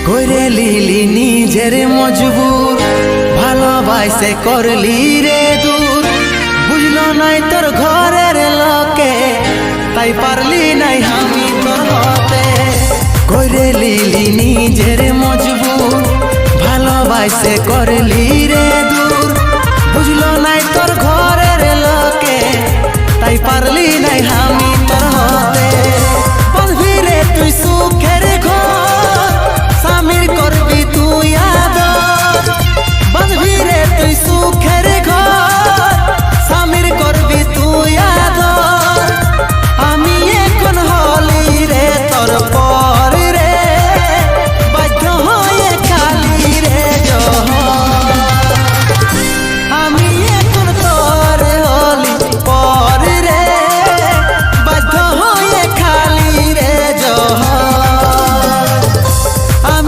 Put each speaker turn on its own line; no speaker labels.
করে লিলি নিজের মজবুর, ভালোবাসে করলি রে দূর। বুঝলো নাই তোর ঘরের লোকে, তাই পারলি নাই আমি তোর হতে। করে লিলি নিজের মজবুর, ভালোবাসে করলি রে দূর। বুঝলো নাই তোর ঘরের লোকে, তাই পারলি নাই আমি